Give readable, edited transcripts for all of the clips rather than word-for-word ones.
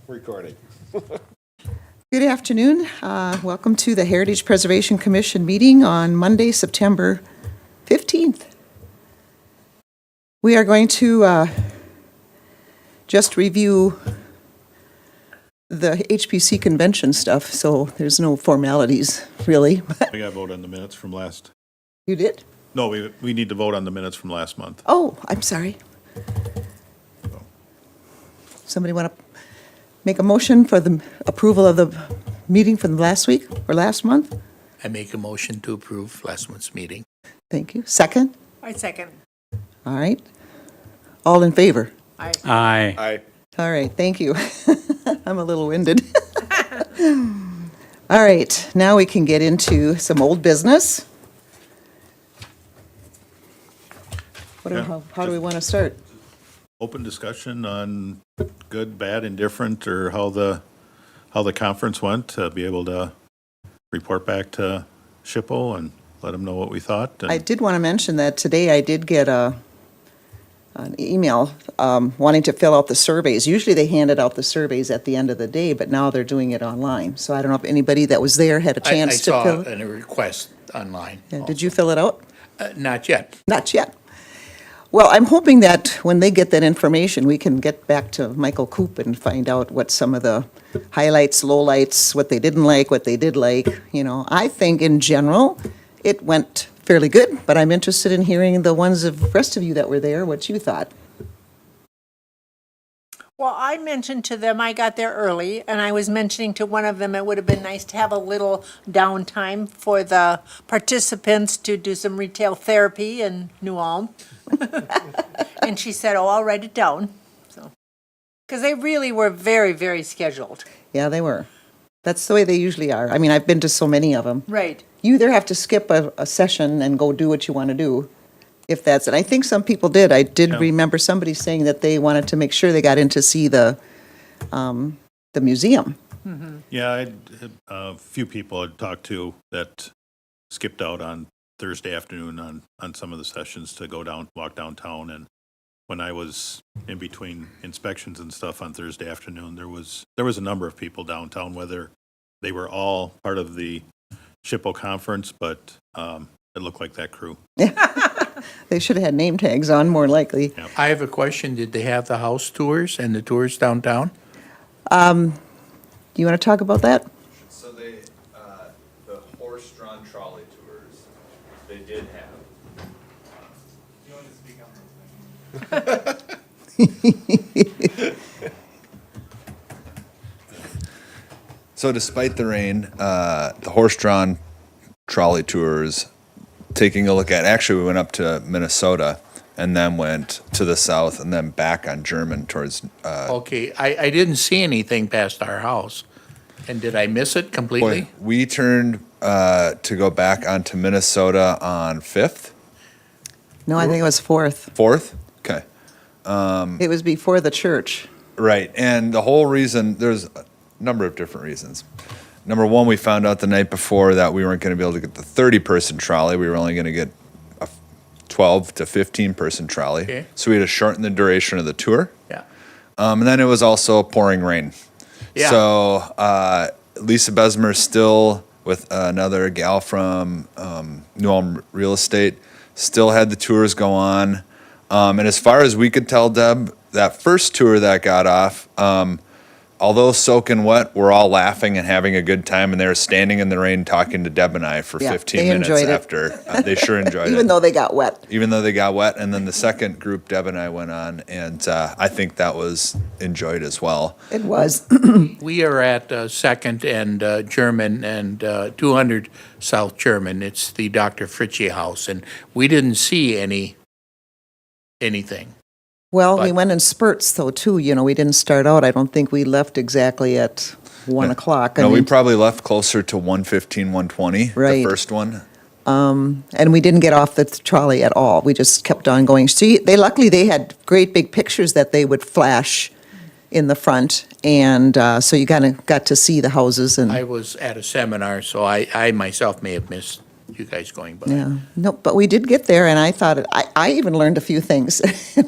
Recording. Good afternoon. Welcome to the Heritage Preservation Commission meeting on Monday, September 15th. We are going to just review the HPC convention stuff, so there's no formalities, really. We got to vote on the minutes from last, You did? no, we need to vote on the minutes from last month. Oh, I'm sorry. Somebody want to make a motion for the approval of the meeting from last week or last month? I make a motion to approve last month's meeting. Thank you. Second? I second. All right. All in favor? Aye. Aye. Aye. All right, thank you. I'm a little winded. All right, now we can get into some old business. How do we want to start? Open discussion on good, bad, indifferent, or how the conference went, to be able to report back to SHPO and let them know what we thought. and- I did want to mention that today I did get an email wanting to fill out the surveys. Usually they handed out the surveys at the end of the day, but now they're doing it online. So I don't know if anybody that was there had a I chance to saw fill it. a request online. Yeah, did you fill it out? Not yet. Not yet. Well, I'm hoping that when they get that information, we can get back to Michael Coop and find out what some of the highlights, lowlights, what they didn't like, what they did like. You know, I think in general, it went fairly good, but I'm interested in hearing the ones of rest of you that were there, what you thought. Well, I mentioned to them, I got there early, and I was mentioning to one of them, it would have been nice to have a little downtime for the participants to do some retail therapy in New Ulm. And she said, oh, I'll write it down, so. Because they really were very, very scheduled. Yeah, they were. That's the way they usually are. I mean, I've been to so many of them. Right. You either have to skip a session and go do what you want to do, if that's it. I think some people did. I did Yeah. remember somebody saying that they wanted to make sure they got in to see the museum. Yeah, I had a few people I'd talked to that skipped out on Thursday afternoon on some of the sessions to go walk downtown. And when I was in between inspections and stuff on Thursday afternoon, there was a number of people downtown, whether they were all part of the SHPO conference, but it looked like that crew. They should have had name tags on, more likely. I have a question. Did they have the house tours and the tours downtown? Do you want to talk about that? So they, the horse-drawn trolley tours, they did have. You want to speak on those things? So despite the rain, the horse-drawn trolley tours, taking a look at, actually we went up to Minnesota and then went to the south and then back on German towards, Okay, I didn't see anything past our house. And did I miss it completely? boy, we turned to go back onto Minnesota on 5th, No, I think it was 4th. 4th? Okay. It was before the church. Right, and the whole reason, there's a number of different reasons. Number one, we found out the night before that we weren't going to be able to get the 30-person trolley. We were only going to get a 12 to 15-person trolley. Okay. So we had to shorten the duration of the tour. Yeah. And then it was also pouring rain. Yeah. So Lisa Besmer still, with another gal from New Ulm Real Estate, still had the tours go on. And as far as we could tell, Deb, that first tour that got off, although soaking wet, we're all laughing and having a good time, and they were standing in the rain talking to Deb and I for Yeah, 15 they minutes enjoyed it. after. They sure enjoyed it. Even though they got wet. Even though they got wet. And then the second group, Deb and I went on, and I think that was enjoyed as well. It was. We are at Second and German and 200 South German. It's the Dr. Fritchie House, and we didn't see anything. Well, we But- went in spurts though, too. You know, we didn't start out, I don't think we left exactly at 1 o'clock. I No, we mean, probably left closer to 1:15, 1:20, Right. the first one. and we didn't get off the trolley at all. We just kept on going. See, luckily they had great big pictures that they would flash in the front. And so you kind of got to see the houses and. I was at a seminar, so I myself may have missed you guys going by. Yeah, no, but we did get there, and I thought, I even learned a few things.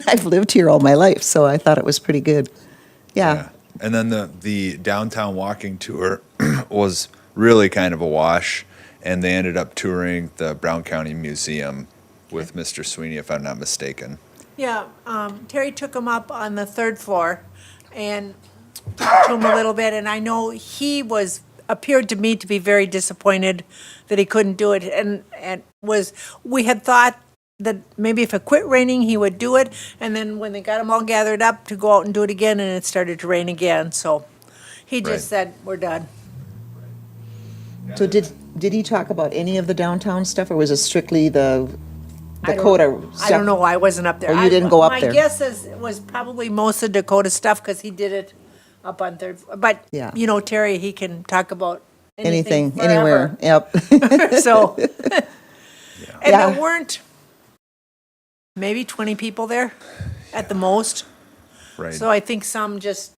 I've lived here all my life, so I thought it was pretty good. Yeah, And then the downtown walking tour was really kind of a wash, and they ended up touring the Brown County Museum with Mr. Sweeney, if I'm not mistaken. Yeah, Terry took him up on the third floor and talked to him a little bit, and I know he appeared to me to be very disappointed that he couldn't do it, and we had thought that maybe if it quit raining, he would do it, and then when they got them all gathered up to go out and do it again, and it started to rain again, so he Right. just said, we're done. So did he talk about any of the downtown stuff, or was it strictly the I don't- Dakota stuff? I don't know, I wasn't up there. Oh, you didn't go up there? My guess is, it was probably most of Dakota stuff, because he did it up on third, but, Yeah. you know, Terry, he can talk about Anything, anything anywhere, forever. yep. So, and Yeah. there weren't maybe 20 people there at the most. Right. So I think some just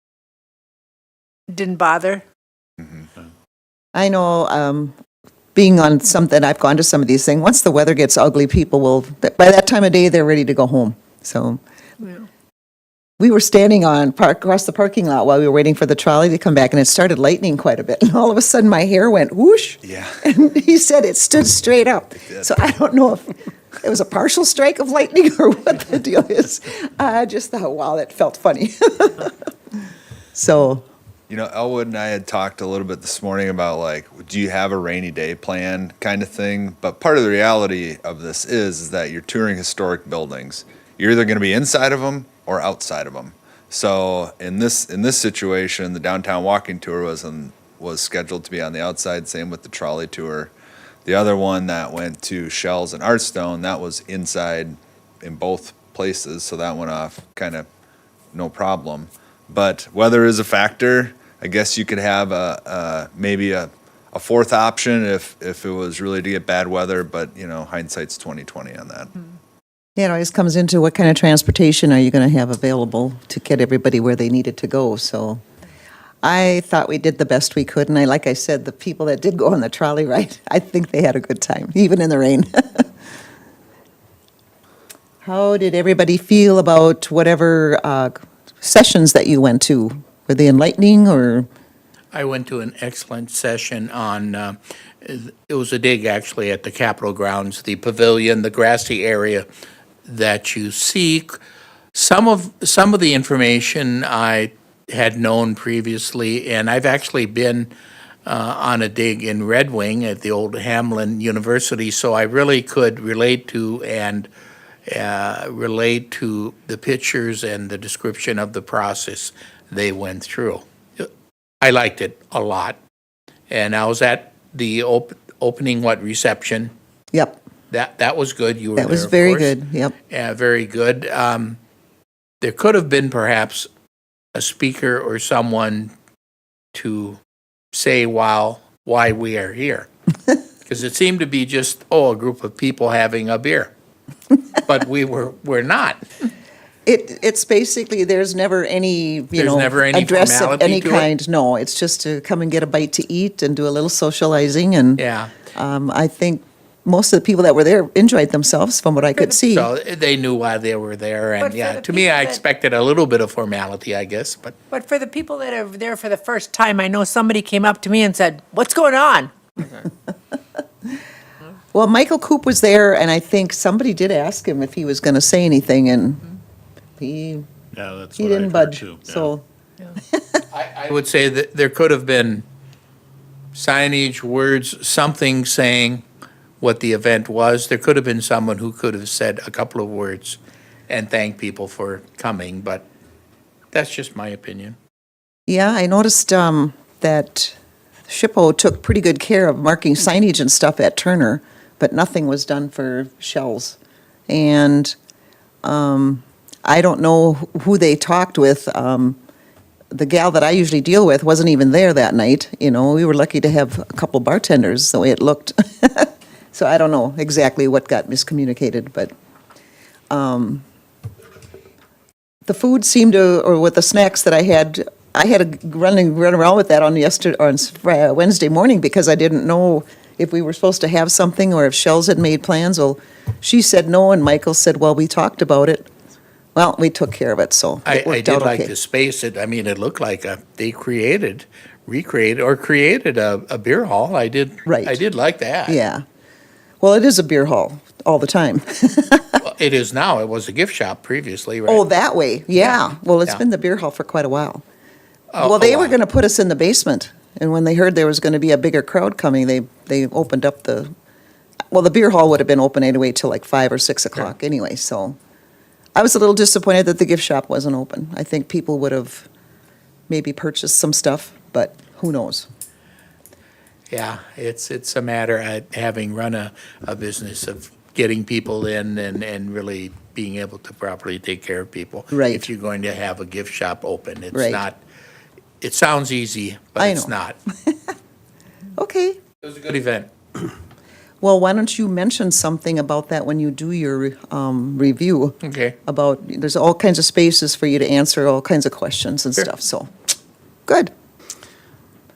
didn't bother. I know, being on something, I've gone to some of these things, once the weather gets ugly, people will, by that time of day, they're ready to go home, so. We were standing across the parking lot while we were waiting for the trolley to come back, and it started lightning quite a bit, and all of a sudden, my hair went whoosh. Yeah. And he said it stood straight up. So I don't know if it was a partial strike of lightning or what the deal is. I just thought, wow, that felt funny. So, You know, Elwood and I had talked a little bit this morning about like, do you have a rainy day plan kind of thing? But part of the reality of this is that you're touring historic buildings. You're either going to be inside of them or outside of them. So in this situation, the downtown walking tour was scheduled to be on the outside. Same with the trolley tour. The other one that went to Shells and Artstone, that was inside in both places. So that went off kind of no problem. But weather is a factor. I guess you could have maybe a fourth option if it was really to get bad weather, but you know, hindsight's 20/20 on that. yeah, it always comes into what kind of transportation are you going to have available to get everybody where they needed to go, so. I thought we did the best we could, and like I said, the people that did go on the trolley ride, I think they had a good time, even in the rain. How did everybody feel about whatever sessions that you went to? Were they enlightening, or? I went to an excellent session on, it was a dig actually at the Capitol grounds, the pavilion, the grassy area that you see. Some of the information I had known previously, and I've actually been on a dig in Red Wing at the old Hamlin University, so I really could relate to the pictures and the description of the process they went through. I liked it a lot. And I was at the opening, reception? Yep, That was good. You were there, that was of very course. good, yep. Yeah, very good. There could have been perhaps a speaker or someone to say why we are here. Because it seemed to be just, a group of people having a beer. But we're not. It's basically, there's never any, There's never any address of formality any to it? kind. No, it's just to come and get a bite to eat and do a little socializing, and Yeah. I think most of the people that were there enjoyed themselves, from what I could see. So they knew why they were there. But And for yeah, the to me, people I that- expected a little bit of formality, I guess. But But for the people that are there for the first time, I know somebody came up to me and said, "What's going on?" Well, Michael Coop was there, and I think somebody did ask him if he was going to say anything, and he Yeah, that's he what didn't I've heard budge. too. Yeah. So, I would say that there could have been signage, words, something saying what the event was. There could have been someone who could have said a couple of words and thanked people for coming, but that's just my opinion. yeah, I noticed that SHPO took pretty good care of marking signage and stuff at Turner, but nothing was done for Shells. And I don't know who they talked with. The gal that I usually deal with wasn't even there that night. You know, we were lucky to have a couple bartenders, the way it looked. So I don't know exactly what got miscommunicated, but the food seemed to, or with the snacks that I had to run around with that on Wednesday morning, because I didn't know if we were supposed to have something or if Shells had made plans. Well, she said no, and Michael said, well, we talked about it. Well, we took care of it, so I it worked did out like okay. the space. It looked like they created a beer hall. I did. Right. I did like that. Yeah. Well, it is a beer hall all the time. Well, it is now. It was a gift shop previously, right? Oh, that way, yeah. Well, it's Yeah. been the beer hall for quite a while. Oh, Well, they oh, were wow. going to put us in the basement, and when they heard there was going to be a bigger crowd coming, they opened up well, the beer hall would have been open anyway till like 5 or 6 o'clock anyway, so. I was a little disappointed that the gift shop wasn't open. I think people would have maybe purchased some stuff, but who knows? Yeah, it's a matter of having run a business of getting people in and really being able to properly take care of people. Right. If you're going to have a gift shop open, it's Right. not, it sounds easy, but I it's know. not. Okay. It was a good event. Well, why don't you mention something about that when you do your review? Okay. About, there's all kinds of spaces for you to answer all kinds of questions and Sure. stuff, so, good.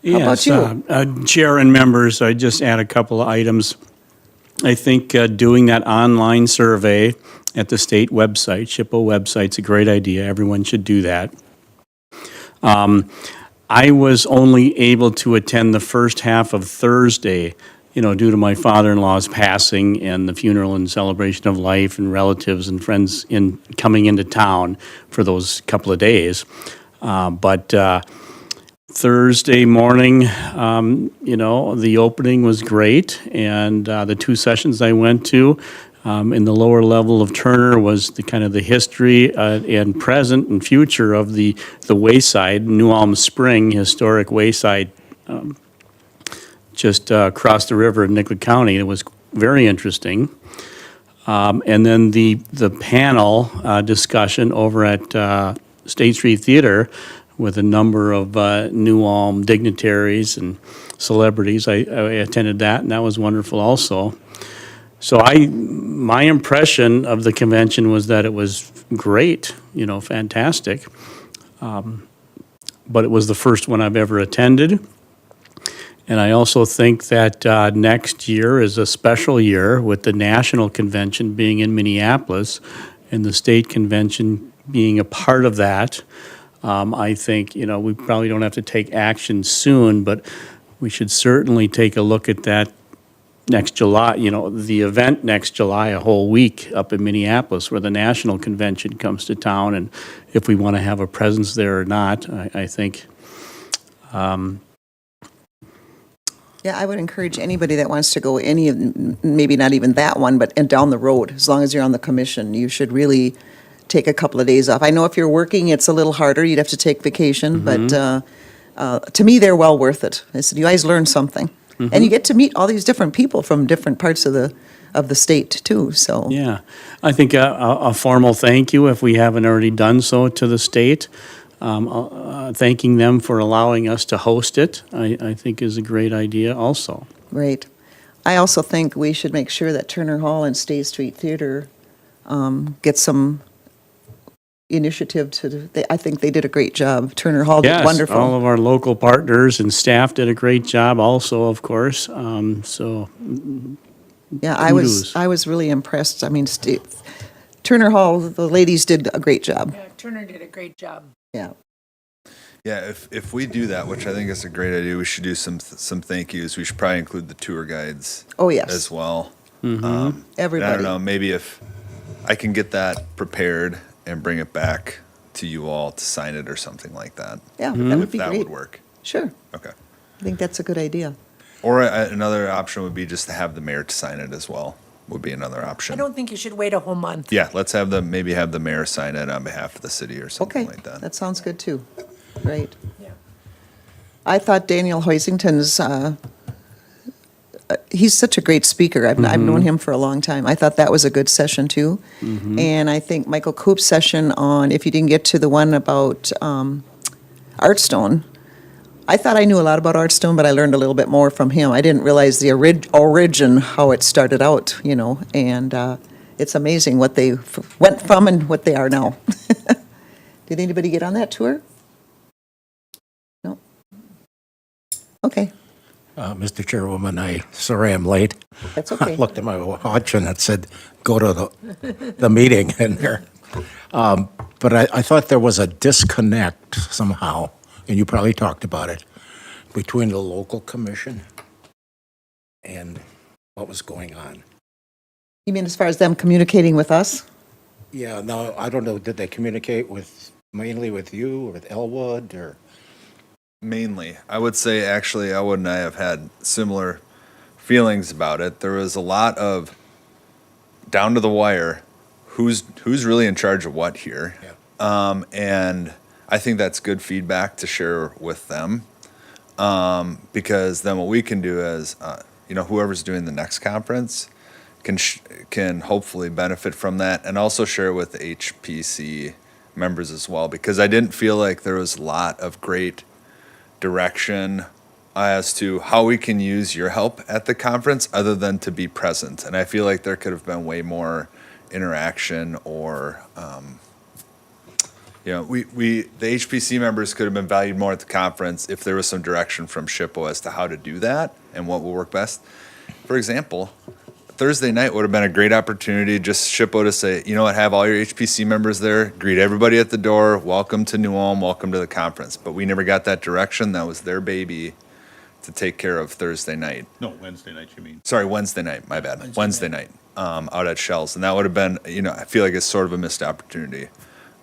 How about Yes, you? Chair and members, I just add a couple of items. I think doing that online survey at the state website, SHPO website's a great idea. Everyone should do that. I was only able to attend the first half of Thursday, due to my father-in-law's passing and the funeral and celebration of life and relatives and friends coming into town for those couple of days. But Thursday morning, the opening was great, and the two sessions I went to in the lower level of Turner was the kind of the history and present and future of the Wayside, New Ulm Spring Historic Wayside, just across the river in Nicollet County. It was very interesting. And then the panel discussion over at State Street Theater with a number of New Ulm dignitaries and celebrities. I attended that, and that was wonderful also. So my impression of the convention was that it was great, fantastic. But it was the first one I've ever attended. And I also think that next year is a special year with the national convention being in Minneapolis and the state convention being a part of that. I think, we probably don't have to take action soon, but we should certainly take a look at that next July, the event next July, a whole week up in Minneapolis where the national convention comes to town, and if we want to have a presence there or not, I think. Yeah, I would encourage anybody that wants to go maybe not even that one, but and down the road, as long as you're on the commission, you should really take a couple of days off. I know if you're working, it's a little harder, you'd have to take vacation, but to me, they're well worth it. I said, you guys learn something. And you get to meet all these different people from different parts of the state too, so. Yeah, I think a formal thank you, if we haven't already done so, to the state, thanking them for allowing us to host it, I think is a great idea also. Right. I also think we should make sure that Turner Hall and State Street Theater get some initiative I think they did a great job. Turner Hall did Yes, wonderful. all of our local partners and staff did a great job also, of course, so, Yeah, kudos. I was really impressed. I mean, Turner Hall, the ladies did a great job. Yeah, Turner did a great job. Yeah. Yeah, if we do that, which I think is a great idea, we should do some thank yous. We should probably include the tour guides Oh, yes. as well. And I Everybody. don't know, maybe if I can get that prepared and bring it back to you all to sign it or something like that. Yeah, that would If be that great. would work. Sure. Okay. I think that's a good idea. Or another option would be just to have the mayor to sign it as well, would be another I option. don't think you should wait a whole month. Yeah, let's maybe have the mayor sign it on behalf of the city or something Okay, like that. that sounds good too. Right. Yeah. I thought Daniel Hoisington's, he's such a great speaker. I've known him for a long time. I thought that was a good session too. And I think Michael Coop's session on, if you didn't get to the one about Artstone, I thought I knew a lot about Artstone, but I learned a little bit more from him. I didn't realize the origin, how it started out, and it's amazing what they went from and what they are now. Did anybody get on that tour? No? Okay, Mr. Chairwoman, sorry I'm late. that's I okay. looked at my watch and it said, go to the meeting, and there But I thought there was a disconnect somehow, and you probably talked about it, between the local commission and what was going on. You mean as far as them communicating with us? Yeah, now, I don't know, did they communicate mainly with you or with Elwood or? Mainly, I would say actually Elwood and I have had similar feelings about it. There was a lot of down to the wire, who's really in charge of what here. Yeah. And I think that's good feedback to share with them. Because then what we can do is, whoever's doing the next conference can hopefully benefit from that, and also share with the HPC members as well, because I didn't feel like there was a lot of great direction as to how we can use your help at the conference other than to be present. And I feel like there could have been way more interaction, or the HPC members could have been valued more at the conference if there was some direction from SHPO as to how to do that and what will work best. For example, Thursday night would have been a great opportunity, just SHPO to say, you know what, have all your HPC members there, greet everybody at the door, welcome to New Ulm, welcome to the conference. But we never got that direction. That was their baby to take care of Thursday night. No, Wednesday night, you mean? Sorry, Wednesday night, my bad. Wednesday night, out at Shells. And that would have been, I feel like it's sort of a missed opportunity,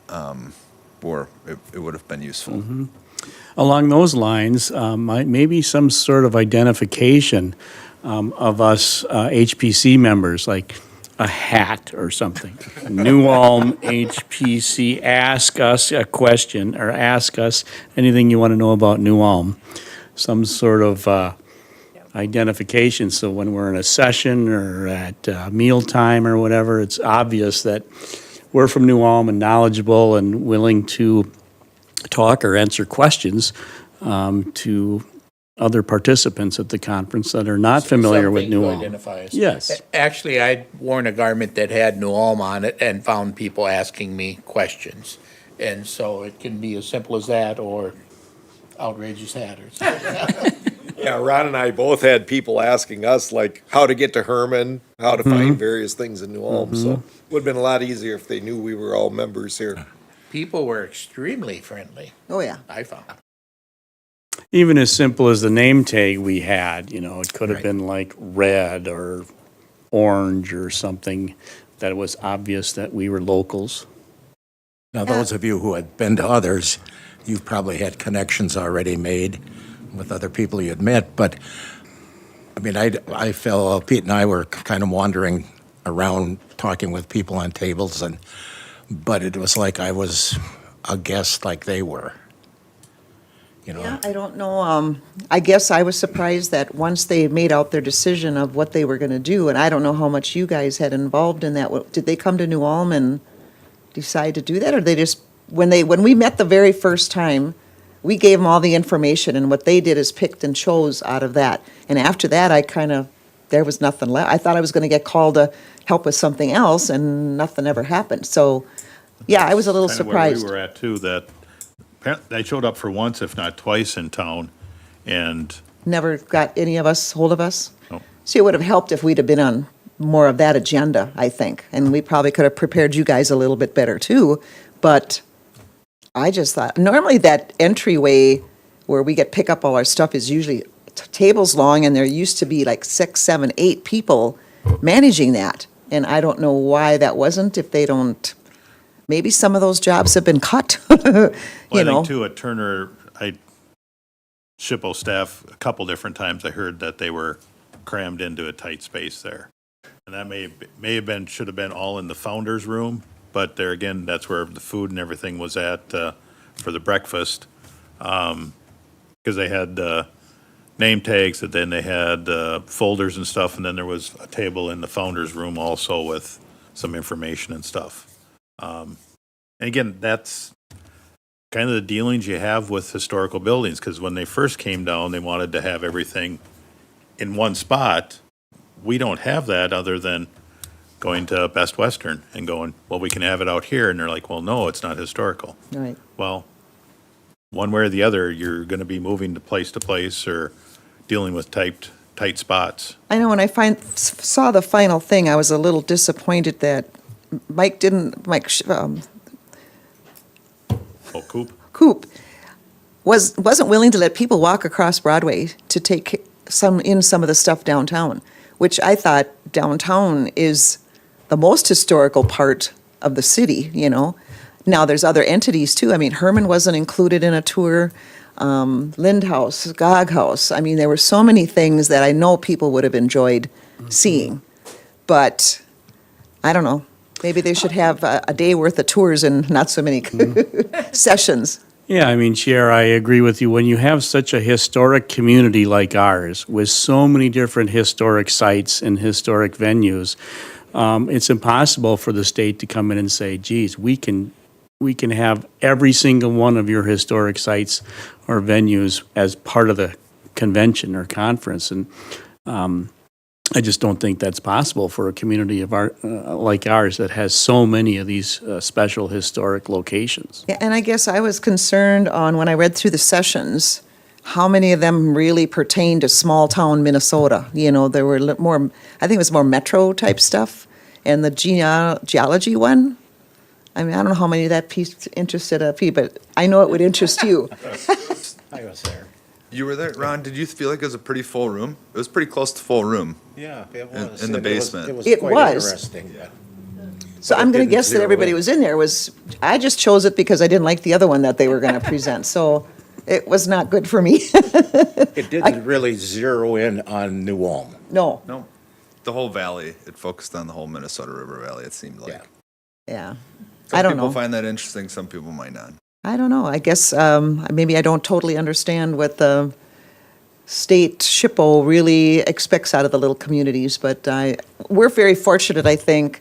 or it would have been useful. Along those lines, maybe some sort of identification of us HPC members, like a hat or something. New Ulm HPC, ask us a question, or ask us anything you want to know about New Ulm. Some sort of identification, so when we're in a session or at mealtime or whatever, it's obvious that we're from New Ulm and knowledgeable and willing to talk or answer questions to other participants at the conference that are not familiar with Something New to Ulm. identify us. Yes. Actually, I'd worn a garment that had New Ulm on it and found people asking me questions. And so it can be as simple as that, or outrageous hat or something. Yeah, Ron and I both had people asking us, like, how to get to Herman, how to find various things in New Ulm. So it would have been a lot easier if they knew we were all members here. People were extremely friendly, Oh, yeah. I found. Even as simple as the name tag we had, it could have Right. been like red or orange or something, that it was obvious that we were locals. Now, those of you who had been to others, you've probably had connections already made with other people you had met, but, I mean, I felt, Pete and I were kind of wandering around talking with people on tables, but it was like I was a guest like they were. Yeah, I don't know. I guess I was surprised that once they made out their decision of what they were going to do, and I don't know how much you guys had involved in that. Did they come to New Ulm and decide to do that, or they just when we met the very first time, we gave them all the information, and what they did is picked and chose out of that. And after that, there was nothing left. I thought I was going to get called to help with something else, and nothing ever happened. So, yeah, I was a little Kind of surprised. where we were at too, that they showed up for once, if not twice, in town, and Never got any of us, hold of us. No. See, it would have helped if we'd have been on more of that agenda, I think. And we probably could have prepared you guys a little bit better too. But I just thought, normally that entryway where we pick up all our stuff is usually tables long, and there used to be like 6, 7, 8 people managing that. And I don't know why that wasn't, if they don't, maybe some of those jobs have been cut, Well, you I know. think too, at Turner, SHPO staff, a couple different times I heard that they were crammed into a tight space there. And that may have been, should have been all in the founder's room, but there again, that's where the food and everything was at, for the breakfast. Because they had, name tags, and then they had, folders and stuff, and then there was a table in the founder's room also with some information and stuff. And again, that's kind of the dealings you have with historical buildings, because when they first came down, they wanted to have everything in one spot. We don't have that, other than going to Best Western and going, well, we can have it out here, and they're like, well, no, it's not historical. Right. Well, one way or the other, you're going to be moving to place or dealing with tight spots. I know, when I saw the final thing, I was a little disappointed that Oh, Coop? Coop wasn't willing to let people walk across Broadway to take some of the stuff downtown, which I thought downtown is the most historical part of the city, you know. Now, there's other entities too. I mean, Herman wasn't included in a tour, Lindhaus, Gog House. I mean, there were so many things that I know people would have enjoyed seeing. But, I don't know, maybe they should have a day worth of tours and not so many sessions. Yeah, I mean, Chair, I agree with you. When you have such a historic community like ours, with so many different historic sites and historic venues, it's impossible for the state to come in and say, geez, we can have every single one of your historic sites or venues as part of the convention or conference. And I just don't think that's possible for a community of like ours that has so many of these special historic locations. Yeah, and I guess I was concerned on, when I read through the sessions, how many of them really pertain to small-town Minnesota. You know, there were more, I think it was more metro type stuff. And the geology one, I mean, I don't know how many of that piece interested people, but I know it would interest you. I was there. You were there, Ron. Did you feel like it was a pretty full room? It was pretty close to full room. Yeah, it In- was. in the And it was- basement. It was It quite was. interesting. So But it I'm going to didn't guess that zero everybody in. was in there. I just chose it because I didn't like the other one that they were going to present. So it was not good for me. It didn't really zero in on New Ulm. No, No, the whole valley. It focused on the whole Minnesota River Valley, it seemed like. Yeah. yeah. Some I don't people know. find that interesting, some people might not. I don't know. I guess maybe I don't totally understand what the state SHPO really expects out of the little communities, but we're very fortunate, I think,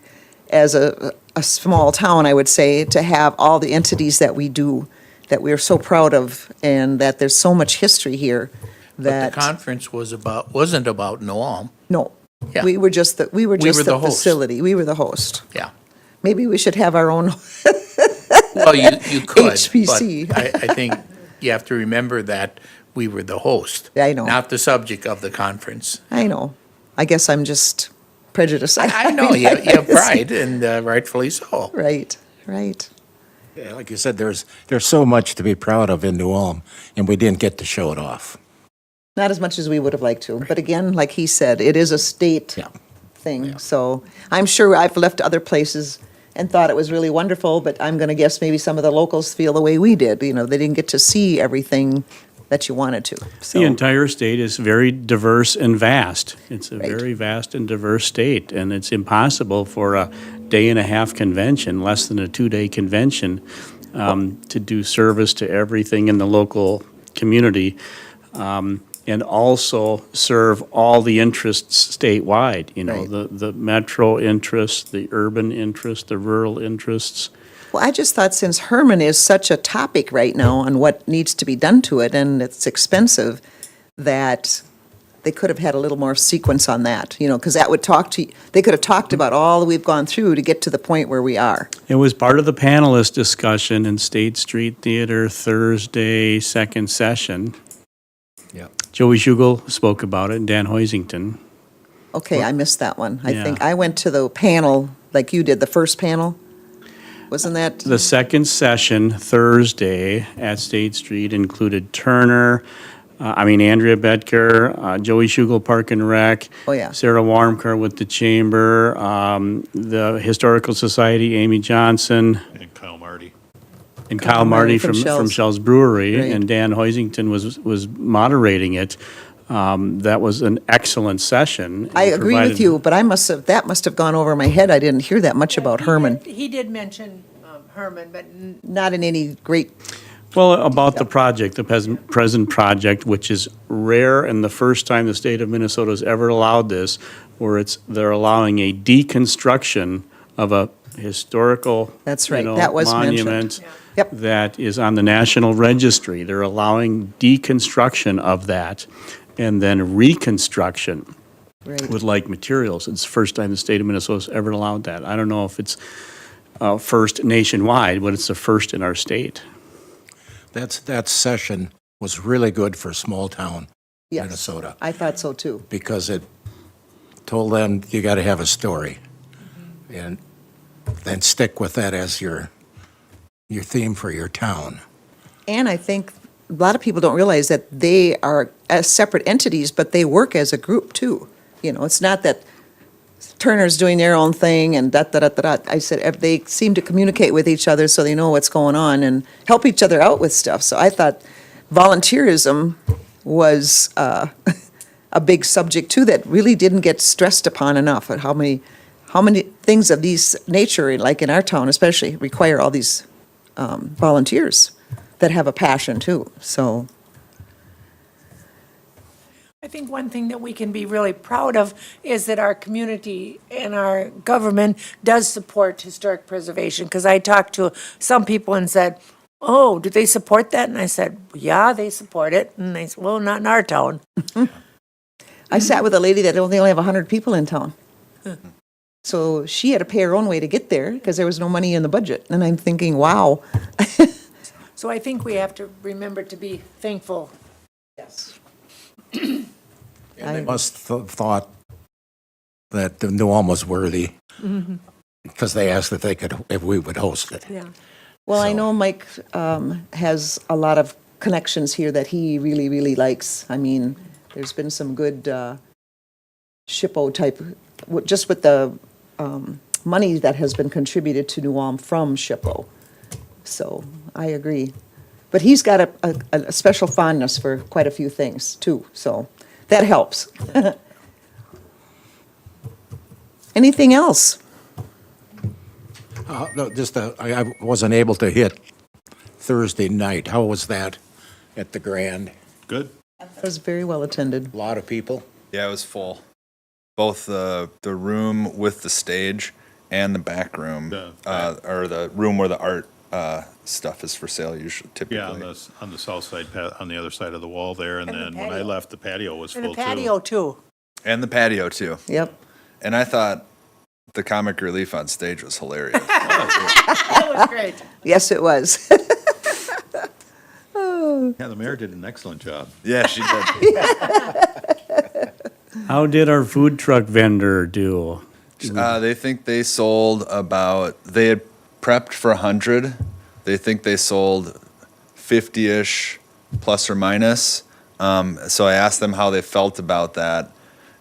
as a small town, I would say, to have all the entities that we do, that we're so proud of, and that there's so much history here But that. the conference wasn't about New Ulm. No, Yeah. we were just the were the host. facility. We were the host. Yeah. Maybe we should have our own. Well, you could, HPC. but I think you have to remember that we were the host. Yeah, I know. Not the subject of the conference. I know. I guess I'm just prejudiced. I know, you have pride, and rightfully so. Right, right. Yeah, like you said, there's so much to be proud of in New Ulm, and we didn't get to show it off. Not as much as we would have liked to. But again, like he said, it is a state Yeah. thing. So I'm sure I've left other places and thought it was really wonderful, but I'm going to guess maybe some of the locals feel the way we did. You know, they didn't get to see everything that you wanted to. So, The entire state is very diverse and vast. It's a Right. very vast and diverse state, and it's impossible for a day-and-a-half convention, less than a two-day convention, to do service to everything in the local community, and also serve all the interests statewide, you know, Right. the metro interests, the urban interests, the rural interests. well, I just thought since Herman is such a topic right now on what needs to be done to it, and it's expensive, that they could have had a little more sequence on that, you know, because that would they could have talked about all that we've gone through to get to the point where we are. It was part of the panelist discussion in State Street Theater Thursday, second session. Yeah. Joey Shugel spoke about it, and Dan Hoisington. Okay, I missed that one. I Yeah. think I went to the panel, like you did, the first panel. Wasn't that? The second session Thursday at State Street included Turner, Andrea Betker, Joey Shugel, Park and Rec. Oh, yeah. Sarah Warmker with the Chamber, the Historical Society, Amy Johnson, And Kyle Marty. and Kyle Marty from from Shell's. Shell's Brewery, Right. and Dan Hoisington was moderating it. That was an excellent session. I and agree with provided- you, but that must have gone over my head. I didn't hear that much about Herman, He did mention Herman, but not in any great, Well, about the project, the present project, which is rare and the first time the state of Minnesota has ever allowed this, where they're allowing a deconstruction of a historical, That's right. you know, That was mentioned. monument Yep. that is on the National Registry. They're allowing deconstruction of that and then reconstruction right. with like materials. It's the first time the state of Minnesota's ever allowed that. I don't know if it's first nationwide, but it's the first in our state. That session was really good for small town Yes. Minnesota, I thought so too. because it told them you got to have a story. And then stick with that as your theme for your town. And I think a lot of people don't realize that they are as separate entities, but they work as a group too. You know, it's not that Turner's doing their own thing and da. I said, they seem to communicate with each other so they know what's going on and help each other out with stuff. So I thought volunteerism was a big subject too that really didn't get stressed upon enough. At how many things of these nature, like in our town especially, require all these volunteers that have a passion too. So I think one thing that we can be really proud of is that our community and our government does support historic preservation. Because I talked to some people and said, oh, do they support that? And I said, yeah, they support it. And they said, well, not in our town. I sat with a lady that only have 100 people in town. So she had to pay her own way to get there because there was no money in the budget. And I'm thinking, wow. So I think we have to remember to be thankful. Yes. And they must have thought that the New Ulm was worthy because they asked if we would host it. Yeah. Well, I So- know Mike has a lot of connections here that he really, really likes. I mean, there's been some good SHPO type, just with the money that has been contributed to New Ulm from SHPO. So I agree. But he's got a special fondness for quite a few things too, so that helps. Anything else? No, I wasn't able to hit Thursday night. How was that at the Grand? Good. It was very well attended. A lot of people? Yeah, it was full. Both the room with the stage and the back room, or the room where the art stuff is for sale usually, typically. Yeah, on the south side, on the other side of the wall there, and And the then when I patio. left, the patio was And full the too. patio too. And the patio too. Yep. And I thought the comic relief on stage was hilarious. That was great. Yes, it was. Yeah, the mayor did an excellent job. Yeah, she did. How did our food truck vendor do? They think they sold they had prepped for 100. They think they sold 50-ish, plus or minus. So I asked them how they felt about that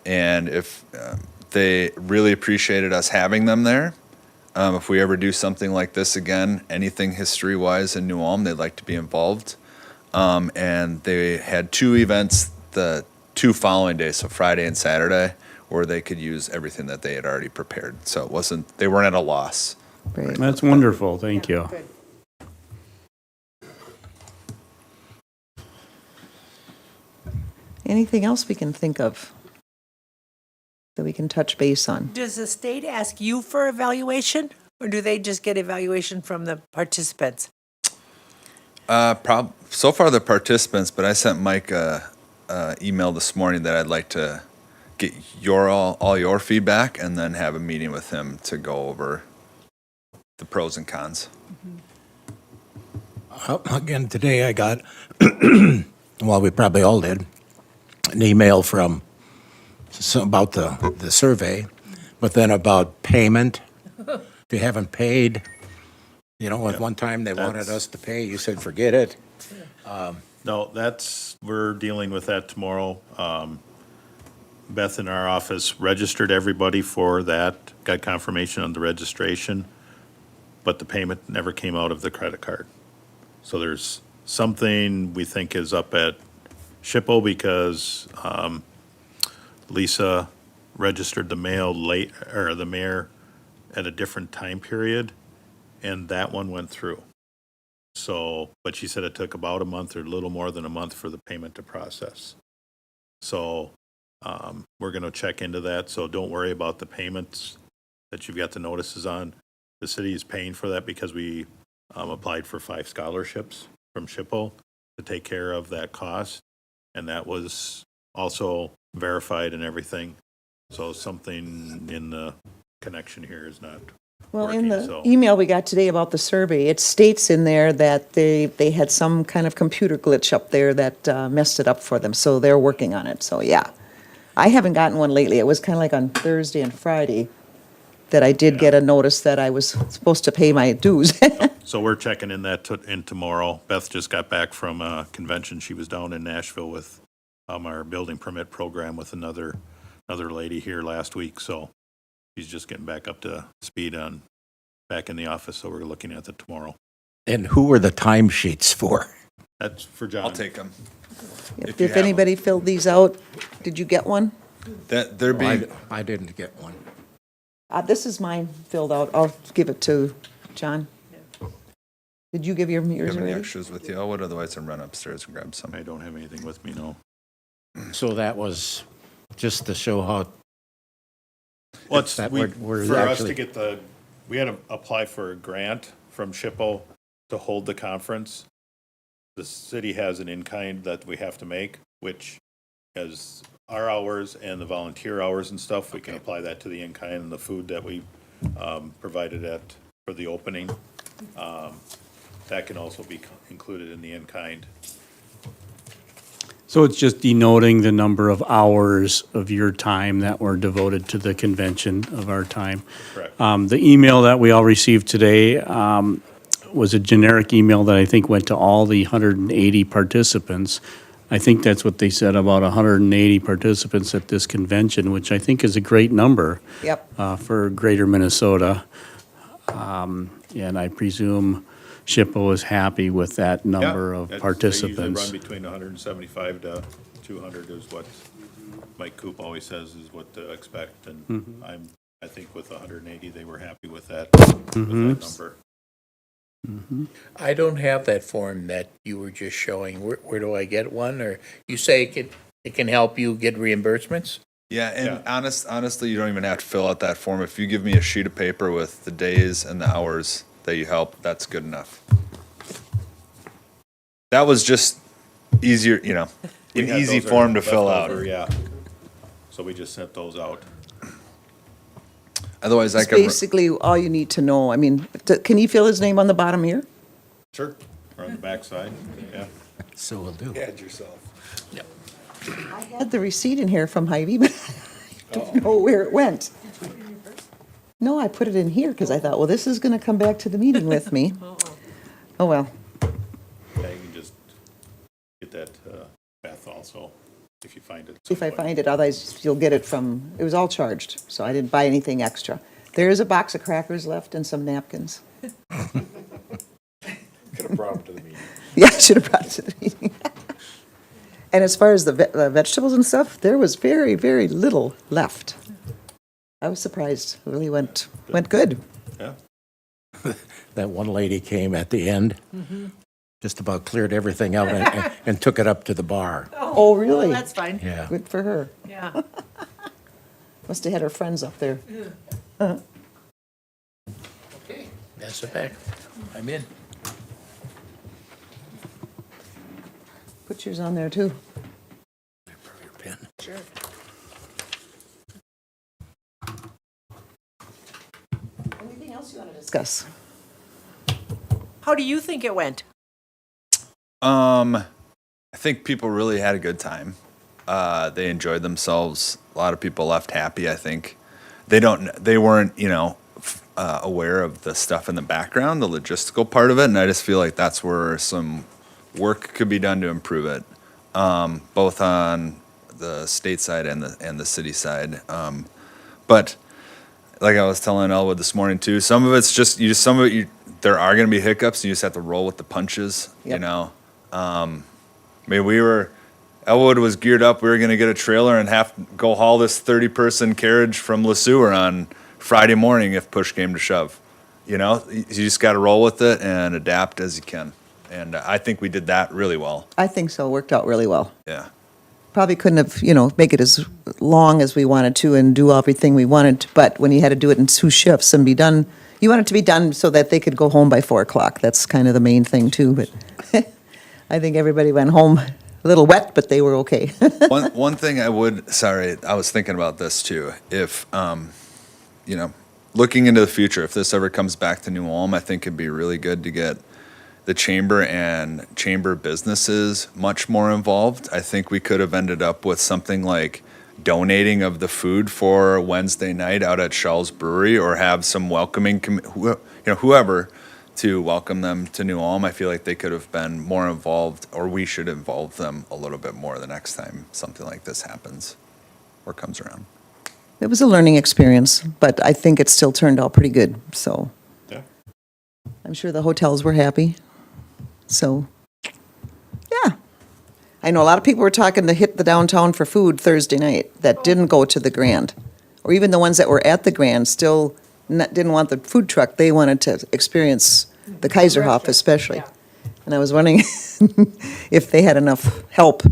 and if they really appreciated us having them there. If we ever do something like this again, anything history-wise in New Ulm, they'd like to be involved. And they had 2 events the 2 following days, so Friday and Saturday, where they could use everything that they had already prepared. So they weren't at a loss. Right. That's wonderful, thank you. Good. Anything else we can think of that we can touch base on? Does the state ask you for evaluation, or do they just get evaluation from the participants? So far the participants, but I sent Mike a email this morning that I'd like to get all your feedback and then have a meeting with him to go over the pros and cons. Again, today I got, well, we probably all did, an email from about the survey, but then about payment. If you haven't paid, at one time they wanted us to pay, you said, forget it. No, we're dealing with that tomorrow. Beth in our office registered everybody for that, got confirmation on the registration, but the payment never came out of the credit card. So there's something we think is up at SHPO because Lisa registered the mail late, or the mayor at a different time period, and that one went through. So, but she said it took about a month or a little more than a month for the payment to process. So, we're gonna check into that, so don't worry about the payments that you've got the notices on. The city is paying for that because we applied for 5 scholarships from SHPO to take care of that cost, and that was also verified and everything. So something in the connection here is not Well, in working, the so. email we got today about the survey, it states in there that they had some kind of computer glitch up there that messed it up for them, so they're working on it, so yeah. I haven't gotten one lately, it was kind of like on Thursday and Friday, that I did get a notice that I was supposed to pay my dues. So we're checking in in tomorrow. Beth just got back from a convention. She was down in Nashville with our building permit program with another lady here last week. So she's just getting back up to speed back in the office. So we're looking at it tomorrow. And who were the timesheets for? That's for John. I'll take them. If you have 'em. anybody filled these out, did you get one? They're I being, I didn't get one. This is mine filled out. I'll give it to John. Did you give yours you have any already? extras with you? I would otherwise run upstairs and grab some. I don't have anything with me, no. So that was just to show how, Well, it's, that we, we're for us to actually- get we had to apply for a grant from SHPO to hold the conference. The city has an in-kind that we have to make, which has our hours and the volunteer hours and stuff. We can apply that to the in-kind and the food that we provided for the opening. That can also be included in the in-kind. So it's just denoting the number of hours of your time that were devoted to the convention of our time. Correct. The email that we all received today was a generic email that I think went to all the 180 participants. I think that's what they said, about 180 participants at this convention, which I think is a great number Yep. for Greater Minnesota. And I presume SHPO is happy with that number of participants. They usually run between 175 to 200 is what Mike Coop always says is what to expect. And I think with 180, they were happy with that number. I don't have that form that you were just showing. Where do I get one? Or you say it can help you get reimbursements? Yeah, and Yeah. honestly, you don't even have to fill out that form. If you give me a sheet of paper with the days and the hours that you help, that's good enough. That was just easier, an We had easy those form to left fill out. over, Yeah. So we just sent those out. Otherwise, I It's could. basically all you need to know. I mean, can you fill his name on the bottom here? Sure. Or on the backside, yeah. so we'll do. Add yourself. I had the receipt in here from Hy-Vee, but I don't know where it went. No, I put it in here because I thought, well, this is going to come back to the meeting with me. Oh, well. Yeah, you can just get that, Beth also, if you find it. If I find it, otherwise you'll get it from, it was all charged, so I didn't buy anything extra. There is a box of crackers left and some napkins. Could have brought them to the meeting. Yeah, I should have brought it to the meeting. And as far as the vegetables and stuff, there was very, very little left. I was surprised. It really went good. Yeah. That one lady came at the end, just about cleared everything out and took it up to the bar. Oh, really? That's fine. Yeah. Good for her. Yeah. Must have had her friends up there. Okay, that's it back. I'm in. Put yours on there, too. Your pen. Sure. Anything else you want to discuss? How do you think it went? I think people really had a good time. They enjoyed themselves. A lot of people left happy, I think. They weren't, aware of the stuff in the background, the logistical part of it, and I just feel like that's where some work could be done to improve it, both on the state side and the city side. But like I was telling Elwood this morning too, some of it's just there are going to be hiccups. You just have to roll with the punches, Yep. Elwood was geared up. We were going to get a trailer and have to go haul this 30-person carriage from Le Sueur on Friday morning if push came to shove. You just got to roll with it and adapt as you can. And I think we did that really well. I think so. Worked out really well. Yeah. Probably couldn't have, make it as long as we wanted to and do everything we wanted, but when you had to do it in 2 shifts and be done, you want it to be done so that they could go home by 4 o'clock. That's kind of the main thing too, but I think everybody went home a little wet, but they were okay. One thing I was thinking about this too. If, looking into the future, if this ever comes back to New Ulm, I think it'd be really good to get the chamber and chamber businesses much more involved. I think we could have ended up with something like donating of the food for Wednesday night out at Shell's Brewery, or have some welcoming, whoever, to welcome them to New Ulm. I feel like they could have been more involved, or we should involve them a little bit more the next time something like this happens or comes around. It was a learning experience, but I think it still turned out pretty good, so. Yeah. I'm sure the hotels were happy, so, yeah. I know a lot of people were talking to hit the downtown for food Thursday night that didn't go to the Grand. Or even the ones that were at the Grand still didn't want the food truck, they wanted to experience the Kaiserhof especially. And I was wondering if they had enough help,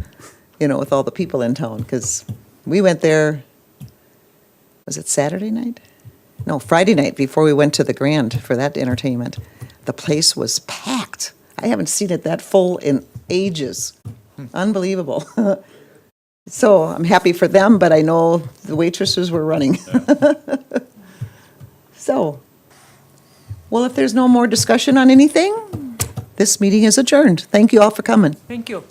with all the people in town, because we went there, was it Saturday night? No, Friday night before we went to the Grand for that entertainment. The place was packed. I haven't seen it that full in ages. Unbelievable. So I'm happy for them, but I know the waitresses were running. So, well, if there's no more discussion on anything, this meeting is adjourned. Thank you all for coming. Thank you.